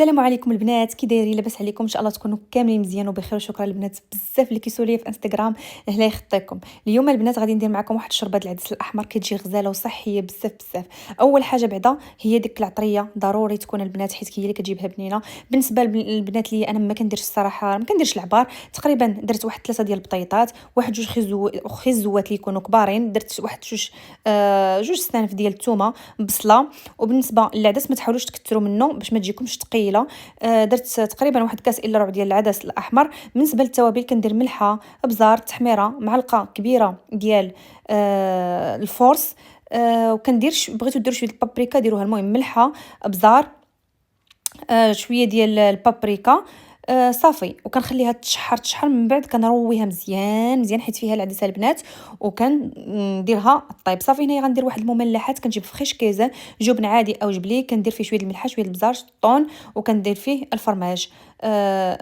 السلام عليكم البنات، كي دايرين؟ لاباس عليكم؟ ان شاء الله تكونوا كاملين مزيان وبخير. وشكرا البنات بزاف اللي كيسولوا لي في انستغرام الله يخطيكم. اليوم البنات غادي ندير معكم واحد الشوربه د العدس الاحمر كتجي غزاله وصحيه بزاف بزاف. اول حاجه بعدا هي ديك العطريه ضروري تكون البنات، حيت هي اللي كتجيبها بنينه. بالنسبه للبنات اللي انا ما كنديرش الصراحه، ما كنديرش العبار، تقريبا درت واحد 3 ديال البطيطات، واحد جوج خيزوات اللي يكونوا كبارين، درت واحد جوج سنانف ديال الثومه، بصله. وبالنسبه للعدس ما تحاولوش تكثروا منه باش ما تجيكمش ثقيله. درت تقريبا واحد كاس الا ربع ديال العدس الاحمر. بالنسبه للتوابل كندير ملحه، ابزار، تحميره، معلقه كبيره ديال الفورس. وكندير بغيتو ديروا شويه البابريكا ديروها، المهم ملحه، ابزار، شويه ديال البابريكا. صافي، وكنخليها تشحر من بعد كنرويها مزيان مزيان حيت فيها العدسه البنات، وكنديرها طيب. صافي، هنايا غندير واحد المملحات، كنجيب فخيش كيزان، جبن عادي او جبلي، كندير فيه شويه الملحه، شويه البزار، الطون، وكندير فيه الفرماج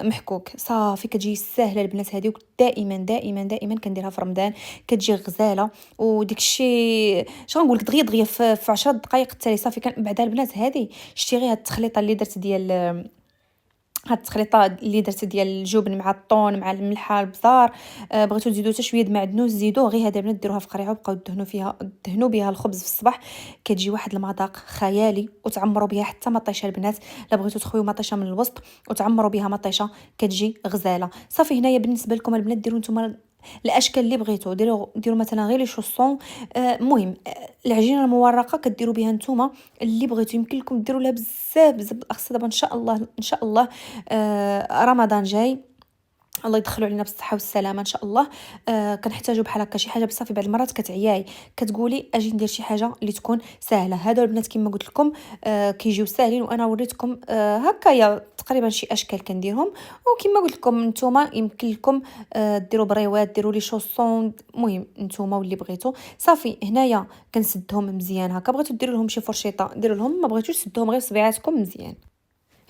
محكوك. صافي كتجي ساهله البنات هذه، ودائما دائما دائما كنديرها في رمضان، كتجي غزاله. وديك الشيء شنو نقول لك، دغيا دغيا في 10 دقائق التالي صافي. كان بعدا البنات هذه شتي غير هاد التخليطه اللي درت ديال هاد التخليطه اللي درت ديال الجبن مع الطون مع الملحه البزار. بغيتو تزيدوا حتى شويه د معدنوس زيدوه، غير هذا البنات ديروها في قريعه وبقاو دهنوا بها الخبز في الصباح. كتجي واحد المذاق خيالي، وتعمروا بها حتى مطيشه البنات. لا بغيتو تخويو مطيشه من الوسط وتعمروا بها مطيشه، كتجي غزاله. صافي، هنايا بالنسبه لكم البنات ديروا نتوما الاشكال اللي بغيتو، ديروا مثلا غير لي شوسون. المهم العجينه المورقه كديروا بها نتوما اللي بغيتو، يمكن لكم ديروا لها بزاف بزاف الاخص. دابا ان شاء الله ان شاء الله رمضان جاي، الله يدخلوا علينا بالصحه والسلامه ان شاء الله. كنحتاجوا بحال هكا شي حاجه. بصافي بعض المرات كتعياي كتقولي اجي ندير شي حاجه اللي تكون سهله. هادو البنات كما قلت لكم كيجيو ساهلين، وانا وريتكم هكايا تقريبا شي اشكال كنديرهم. وكما قلت لكم نتوما يمكن لكم ديروا بريوات، ديروا لي شوسون، المهم نتوما واللي بغيتو. صافي، هنايا كنسدهم مزيان هكا. بغيتو ديروا لهم شي فرشيطه ديروا لهم، ما بغيتوش سدوهم غير صبيعاتكم مزيان.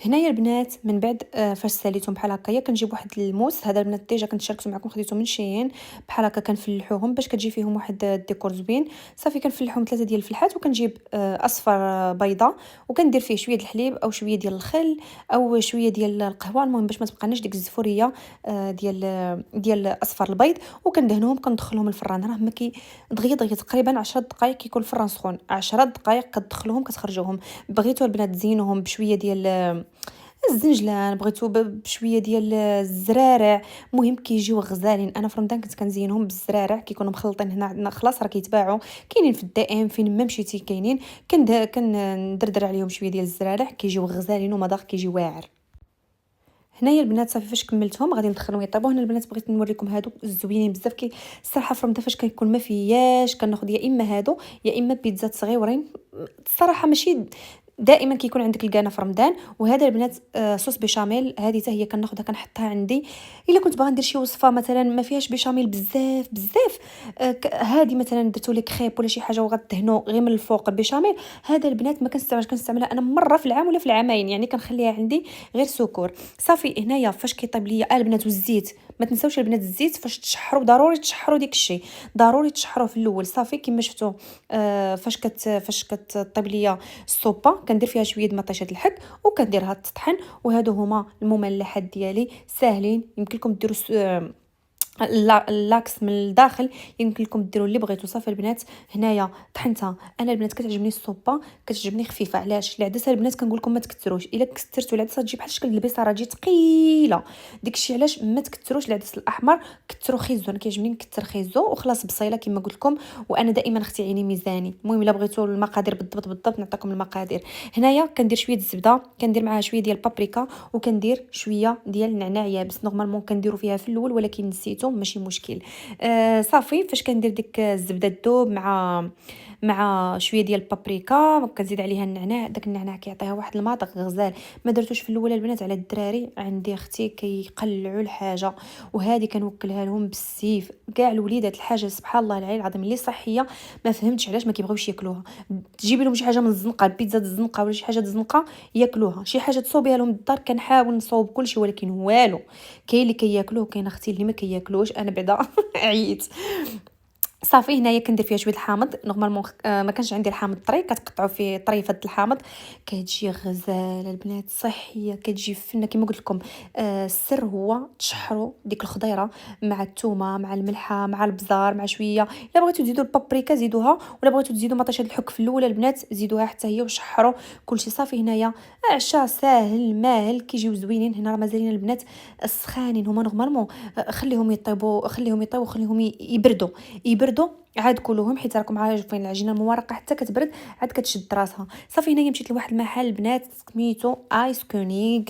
هنايا البنات من بعد فاش ساليتهم بحال هكايا كنجيب واحد الموس. هذا البنات ديجا كنت شاركته معكم، خديته من شيين بحال هكا. كنفلحوهم باش كتجي فيهم واحد الديكور زوين. صافي كنفلحهم 3 ديال الفلحات، وكنجيب اصفر بيضه، وكندير فيه شويه الحليب او شويه ديال الخل او شويه ديال القهوه، المهم باش ما تبقاناش ديك الزفوريه ديال اصفر البيض. وكندهنهم كندخلهم الفران. راه ما كي دغيا دغيا تقريبا 10 دقائق كيكون الفران سخون. 10 دقائق كتدخلوهم كتخرجوهم. بغيتو البنات تزينوهم بشويه ديال الزنجلان، بغيتو بشويه ديال الزرارع، المهم كيجيو غزالين. انا في رمضان كنت كنزينهم بالزرارع، كيكونوا مخلطين. هنا عندنا خلاص راه كيتباعوا، كاينين في الدائم فين ما مشيتي كاينين. كندردر عليهم شويه ديال الزرارع، كيجيو غزالين ومذاق كيجي واعر. هنايا البنات صافي فاش كملتهم غادي ندخلهم يطيبوا. هنا البنات بغيت نوريكم هادو الزوينين بزاف. الصراحه في رمضان فاش كيكون ما فياش كناخذ يا اما هادو يا اما بيتزات صغيورين. الصراحه ماشي دائما كيكون عندك الكانه في رمضان. وهذا البنات صوص بيشاميل، هذه حتى هي كناخذها كنحطها عندي. الا كنت باغا ندير شي وصفه مثلا ما فيهاش بيشاميل بزاف بزاف، هذه مثلا درتو لي كريب ولا شي حاجه وغدهنوا غير من الفوق البيشاميل. هذا البنات ما كنستعملها انا مره في العام ولا في العامين، يعني كنخليها عندي غير سكر. صافي هنايا فاش كيطيب ليا البنات، والزيت ما تنساوش البنات الزيت فاش تشحروا ضروري تشحروا ديك الشيء، ضروري تشحروه في الاول. صافي كما شفتوا فاش كتطيب ليا السوبه كندير فيها شويه د مطيشه الحك وكنديرها تطحن. وهادو هما المملحات ديالي ساهلين، يمكن لكم ديروا اللاكس من الداخل، يمكن لكم ديروا اللي بغيتو. صافي البنات هنايا طحنتها. انا البنات كتعجبني السوبه، كتعجبني خفيفه. علاش؟ العدسه البنات كنقول لكم ما تكثروش. الا كثرتوا العدسه تجي بحال شكل البصاره، تجي ثقيله. داكشي علاش ما تكثروش العدس الاحمر. كثروا خيزو، انا كيعجبني نكثر خيزو وخلاص بصيله كما قلت لكم. وانا دائما اختي عيني ميزاني. المهم الا بغيتوا المقادير بالضبط بالضبط نعطيكم المقادير. هنايا كندير شويه الزبده، كندير معاها شويه ديال البابريكا، وكندير شويه ديال النعناع يابس. نورمالمون كنديروا فيها في الاول ولكن نسيتو، ماشي مشكل. صافي فاش كندير ديك الزبده الذوب مع شويه ديال البابريكا، كنزيد عليها النعناع. داك النعناع كيعطيها واحد المذاق غزال. ما درتوش في الاول البنات على الدراري، عندي اختي كيقلعوا الحاجه، وهذه كنوكلها لهم بالسيف. كاع الوليدات الحاجه سبحان الله العلي العظيم اللي صحيه ما فهمتش علاش ما كيبغيوش ياكلوها. تجيبي لهم شي حاجه من الزنقه، البيتزا الزنقه ولا شي حاجه الزنقه ياكلوها. شي حاجه تصوبيها لهم الدار كنحاول نصوب كلشي ولكن والو. كاين اللي كياكلوه كاين اختي اللي ما كياكلوش. انا بعدا عييت. صافي هنايا كندير فيها شويه الحامض نورمالمون. ما كانش عندي الحامض طري، كتقطعوا فيه طري فهاد الحامض، كتجي غزاله البنات صحيه، كتجي فنه كما قلت لكم. السر هو تشحروا ديك الخضيره مع الثومه مع الملحه مع البزار مع شويه، الا بغيتو تزيدوا البابريكا زيدوها، ولا بغيتو تزيدوا مطيشه الحك في الاولى البنات زيدوها حتى هي وشحروا كلشي. صافي هنايا عشاء ساهل ماهل كيجيو زوينين. هنا راه مازالين البنات السخانين هما نورمالمون. خليهم يطيبوا، خليهم يطيبوا، خليهم يبردوا عاد كلهم، حيت راكم عارفين العجينه المورقه حتى كتبرد عاد كتشد راسها. صافي هنايا مشيت لواحد المحل البنات سميتو ايس كونيغ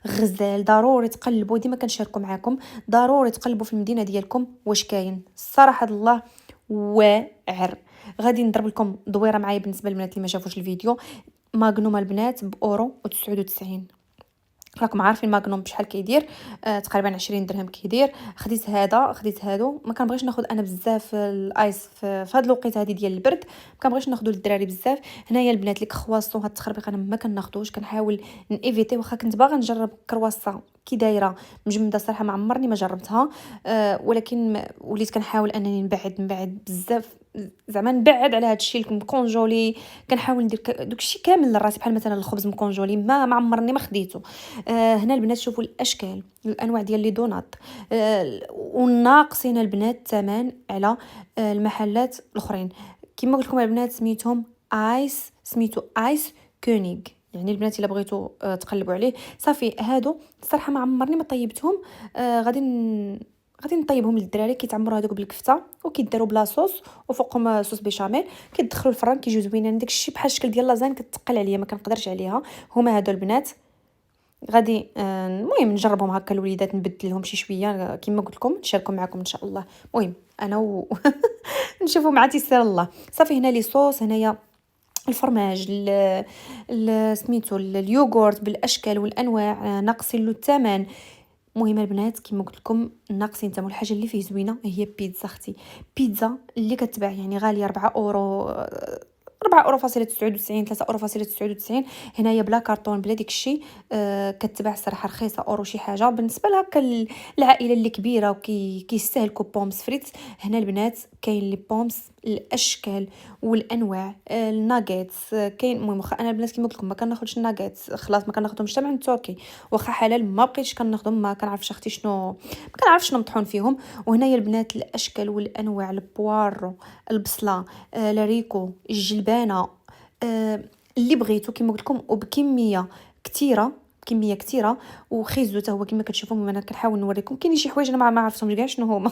غزال. ضروري تقلبوا، ديما كنشاركوا معاكم، ضروري تقلبوا في المدينه ديالكم واش كاين الصراحه الله واعر. غادي نضرب لكم دويره معايا بالنسبه للبنات اللي ما شافوش الفيديو. ماغنوم البنات باورو و99. راكم عارفين ماغنوم بشحال كيدير، تقريبا 20 درهم كيدير. خديت هذا خديت هادو، ما كنبغيش ناخذ انا بزاف الايس في هاد الوقيته هادي ديال البرد، ما كنبغيش ناخذو للدراري بزاف. هنايا البنات لي كرواسون هاد التخربيق انا ما كناخذوش، كنحاول نيفيتي. واخا كنت باغا نجرب كرواسون كي دايره مجمده صراحه ما عمرني ما جربتها، ولكن وليت كنحاول انني نبعد بزاف، زعما نبعد على هذا الشيء المكونجولي. كنحاول ندير داكشي كامل لراسي، بحال مثلا الخبز مكونجولي ما عمرني ما خديته. هنا البنات شوفوا الاشكال الانواع ديال لي دونات، وناقصين البنات الثمن على المحلات الاخرين. كما قلت لكم البنات سميتو ايس كونيغ. يعني البنات الا بغيتوا تقلبوا عليه. صافي هادو الصراحه ما عمرني ما طيبتهم. غادي نطيبهم للدراري. كيتعمروا هذوك بالكفته وكيداروا بلا صوص وفوقهم صوص بيشاميل، كيدخلوا الفران كيجيو زوينين. داك الشيء بحال الشكل ديال لازاني كتقل عليا ما كنقدرش عليها. هما هادو البنات غادي المهم نجربهم هكا الوليدات، نبدل لهم شي شويه كما قلت لكم نشاركهم معكم ان شاء الله. المهم انا نشوفوا مع تيسير الله. صافي هنا لي صوص، هنايا الفرماج سميتو اليوغورت بالاشكال والانواع، ناقصين له الثمن. المهم البنات كما قلت لكم ناقصين تما. الحاجه اللي فيه زوينه هي بيتزا اختي، بيتزا اللي كتباع يعني غاليه 4 اورو، 4 اورو فاصلة 99، 3 اورو فاصلة 99. هنايا بلا كارطون بلا ديك الشيء. كتباع الصراحه رخيصه اورو شي حاجه بالنسبه لهكا العائله اللي كبيره كيستهلكوا بومس فريت. هنا البنات كاين لي بومس الاشكال والانواع، الناغيتس كاين. المهم واخا انا البنات كما قلت لكم ما كناخذش الناغيتس، خلاص ما كناخذهمش حتى من التركي، واخا حلال ما بقيتش كناخذهم، ما كنعرفش اختي شنو، ما كنعرفش شنو مطحون فيهم. وهنايا البنات الاشكال والانواع، البوارو، البصله، لاريكو، الجلبانه، اللي بغيتو كما قلت لكم وبكميه كثيره، كميه كثيره. وخيزو حتى هو كما كتشوفوا. انا كنحاول نوريكم كاين شي حوايج انا ما عرفتهمش كاع شنو هما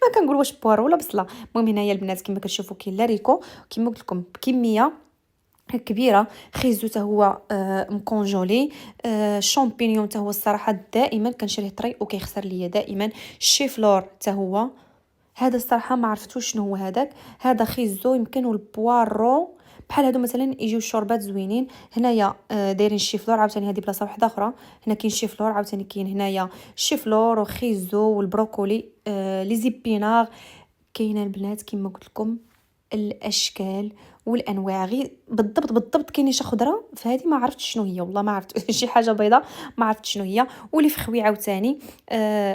ما كنقول واش بوارو ولا بصله. المهم هنايا البنات كما كتشوفوا كاين لاريكو كما قلت لكم بكميه كبيره. خيزو حتى هو مكونجولي. شامبينيون حتى هو الصراحه دائما كنشريه طري وكيخسر ليا دائما. الشيفلور حتى هو هذا الصراحه ما عرفتوش شنو هو هذاك. هذا خيزو يمكن، والبوارو بحال هادو مثلا يجيو الشوربات زوينين. هنايا دايرين الشيفلور عاوتاني، هذه بلاصه واحده اخرى. هنا كاين الشيفلور عاوتاني، كاين هنايا الشيفلور وخيزو والبروكولي، لي زيبينار. كاينه البنات كما قلت لكم الاشكال والانواع. غير بالضبط كاينين شي خضره فهذه ما عرفتش شنو هي، والله ما عرفت شي حاجه بيضاء ما عرفت شنو هي. واللي فخوي عاوتاني.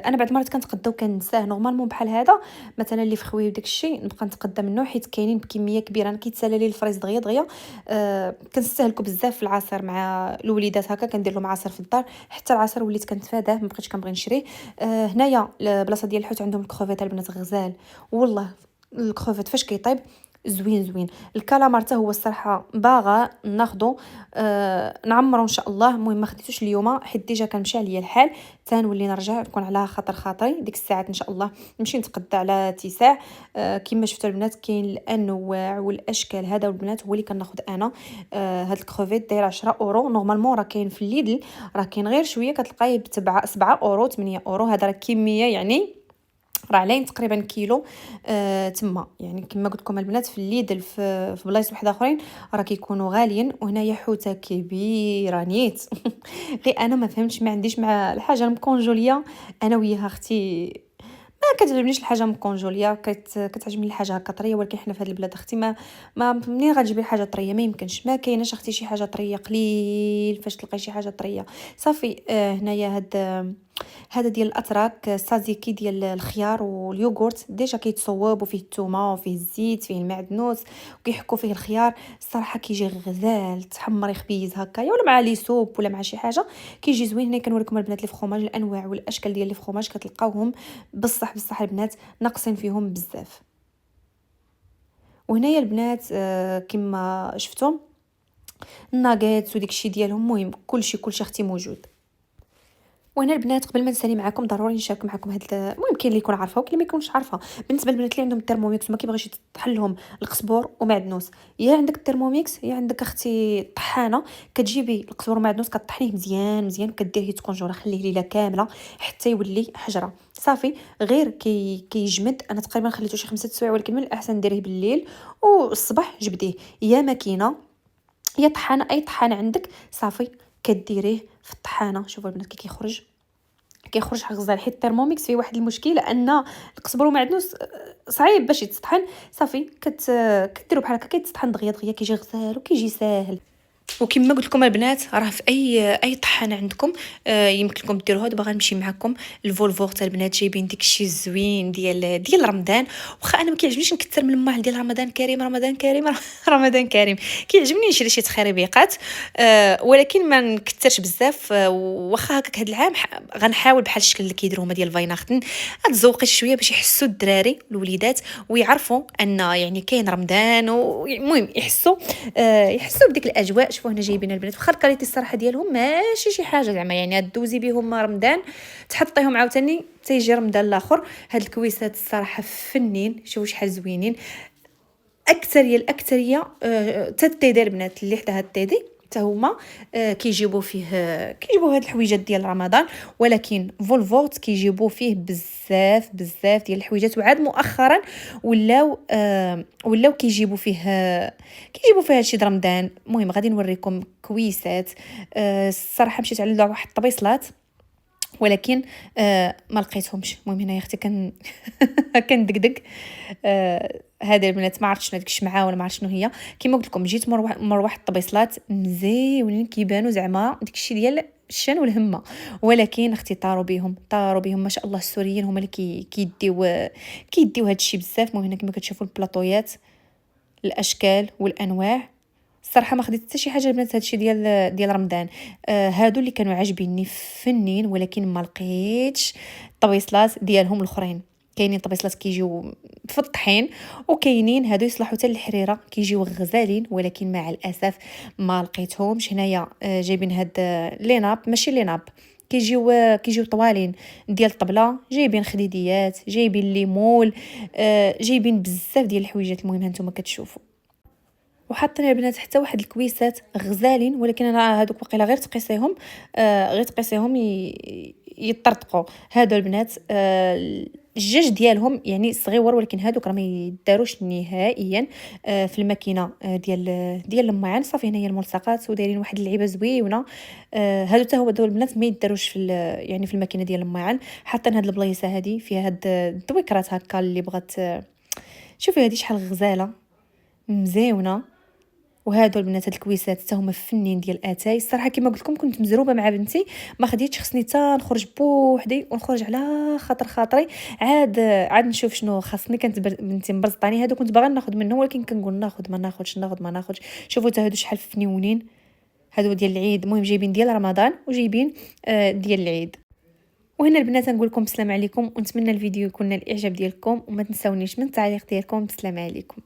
انا بعد مرات كنتقدا وكنساه نورمالمون بحال هذا مثلا اللي فخوي وداك الشيء نبقى نتقدا منه حيت كاينين بكميه كبيره. انا كيتسالى لي الفريز دغيا دغيا. كنستهلكو بزاف في العصير مع الوليدات، هكا كندير لهم عصير في الدار. حتى العصير وليت كنتفاداه ما بقيتش كنبغي نشريه. هنايا بلاصه ديال الحوت عندهم الكروفيت البنات غزال والله. الكروفيت فاش كيطيب زوين. الكالامار حتى هو الصراحه باغا ناخذو، نعمرو ان شاء الله. المهم ما خديتوش اليوم حيت ديجا كنمشي عليا الحال، تنولي نرجع نكون على خاطر خاطري ديك الساعات ان شاء الله نمشي نتقدى على اتساع. كما شفتوا البنات كاين الانواع والاشكال. هذا البنات هو اللي كناخذ انا. هاد الكروفيت داير 10 اورو نورمالمون. راه كاين في الليدل، راه كاين غير شويه كتلقايه ب 7 اورو 8 اورو. هذا راه كميه يعني راه علين تقريبا كيلو. تما يعني كما قلت لكم البنات في الليدل في بلايص واحد اخرين راه كيكونوا غاليين. وهنايا حوته كبيره نيت غير انا ما فهمتش، ما عنديش مع الحاجه المكونجوليه انا وياها اختي. ما كتعجبنيش الحاجه مكونجوليه، كتعجبني الحاجه هكا طريه. ولكن حنا في هذه البلاد اختي ما منين غتجيبي الحاجه طريه؟ ما يمكنش، ما كايناش اختي شي حاجه طريه. قليل فاش تلقاي شي حاجه طريه. صافي هنايا هاد هذا ديال الاتراك سازيكي ديال الخيار واليوغورت، ديجا كيتصوب وفيه الثومه وفيه الزيت فيه المعدنوس وكيحكوا فيه الخيار. الصراحه كيجي غزال، تحمر يخبيز هكايا ولا مع لي سوب ولا مع شي حاجه، كيجي زوين. هنا كنوريكم البنات لي فخوماج، الانواع والاشكال ديال لي فخوماج كتلقاوهم بصح البنات ناقصين فيهم بزاف. وهنايا البنات كما شفتم الناغيتس وديكشي ديالهم، المهم كلشي اختي موجود. وهنا البنات قبل ما نسالي معكم ضروري نشارك معكم هاد المهم كاين اللي يكون عارفه وكاين اللي ما يكونش عارفه. بالنسبه للبنات اللي عندهم الترموميكس وما كيبغيش يطحن لهم القزبور ومعدنوس، يا عندك الترموميكس يا عندك اختي الطحانه، كتجيبي القزبور ومعدنوس كطحنيه مزيان وكديريه تكونجوره، خليه ليله كامله حتى يولي حجره صافي. غير كيجمد. انا تقريبا خليته شي 5 سوايع، ولكن من الاحسن ديريه بالليل والصباح جبديه، يا ماكينه يا طحانه، اي طحانه عندك صافي كديريه في الطحانه. شوفوا البنات كي كيخرج غزال، حيت الترموميكس فيه واحد المشكل ان القزبر ومعدنوس صعيب باش يتطحن. صافي كديروا بحال هكا كيتطحن دغيا كيجي غزال وكيجي ساهل. وكما قلت لكم البنات راه في اي طحانه عندكم يمكن لكم ديروها. دابا غنمشي معكم الفولفور تاع البنات، جايبين داكشي الزوين ديال رمضان. واخا انا ما كيعجبنيش نكثر من الماء ديال رمضان كريم رمضان كريم رمضان كريم، كيعجبني نشري شي تخريبيقات ولكن ما نكثرش بزاف. واخا هكاك هذا العام غنحاول بحال الشكل اللي كيديروا هما ديال فايناختن، غتزوقي شويه باش يحسوا الدراري الوليدات ويعرفوا ان يعني كاين رمضان، المهم يحسوا بديك الاجواء. شوفوا هنا جايبين البنات واخا الكاليتي الصراحه ديالهم ماشي شي حاجه زعما، يعني دوزي بهم رمضان تحطيهم عاوتاني تيجي رمضان الاخر. هاد الكويسات الصراحه فنين، شوفوا شحال زوينين. الاكثريه حتى التيدي البنات اللي حدا هاد التيدي حتى هما كيجيبوا هاد الحويجات ديال رمضان، ولكن فولفورت كيجيبوا فيه بزاف ديال الحويجات. وعاد مؤخرا ولاو كيجيبوا فيه هادشي د رمضان. المهم غادي نوريكم كويسات. الصراحه مشيت على واحد الطبيصلات ولكن ما لقيتهمش. المهم هنا اختي كندقدق هذا البنات ما عرفتش داك الشمعه ولا ما عرفت شنو هي. كما قلت لكم جيت مر واحد الطبيصلات مزيونين كيبانوا زعما داكشي ديال الشان والهمه، ولكن اختي طاروا بهم ما شاء الله. السوريين هما اللي كيديو هادشي بزاف. المهم هنا كما كتشوفوا البلاطويات الاشكال والانواع. الصراحه ما خديت حتى شي حاجه البنات هادشي ديال رمضان. هادو اللي كانوا عاجبيني فنين، ولكن ما لقيتش الطبيصلات ديالهم الاخرين. كاينين طبيصلات كيجيو في الطحين، وكاينين هادو يصلحوا حتى للحريره كيجيو غزالين، ولكن مع الاسف ما لقيتهمش. هنايا جايبين هاد ليناب، ماشي ليناب، كيجيو طوالين ديال الطبله، جايبين خديديات، جايبين ليمول، جايبين بزاف ديال الحويجات. المهم هانتوما كتشوفوا وحاطين البنات حتى واحد الكويسات غزالين، ولكن انا هادوك باقي غير تقيسيهم يطرطقوا. هادو البنات الجاج ديالهم يعني صغيور، ولكن هادوك راه ما يداروش نهائيا في الماكينه ديال الماعن. صافي هنا هي الملصقات ودايرين واحد اللعيبه زويونه. هادو حتى هو البنات ما يداروش يعني في الماكينه ديال الماعن. حاطين هاد البلايصه هادي فيها هاد الدويكرات هكا اللي بغات. شوفي هادي شحال غزاله مزيونه. وهادو البنات هاد الكويسات حتى هما فنين ديال اتاي. الصراحه كما قلت لكم كنت مزروبه مع بنتي، ما خديتش خصني حتى نخرج بوحدي ونخرج على خاطري عاد نشوف شنو خاصني. كانت بنتي مبرزطاني هادو كنت باغا ناخذ منهم، ولكن كنقول ناخذ ما ناخذش. شوفوا حتى هادو شحال فنيونين، هادو ديال العيد. المهم جايبين ديال رمضان وجايبين ديال العيد. وهنا البنات نقول لكم السلام عليكم، ونتمنى الفيديو يكون نال الاعجاب ديالكم، وما تنساونيش من التعليق ديالكم. السلام عليكم.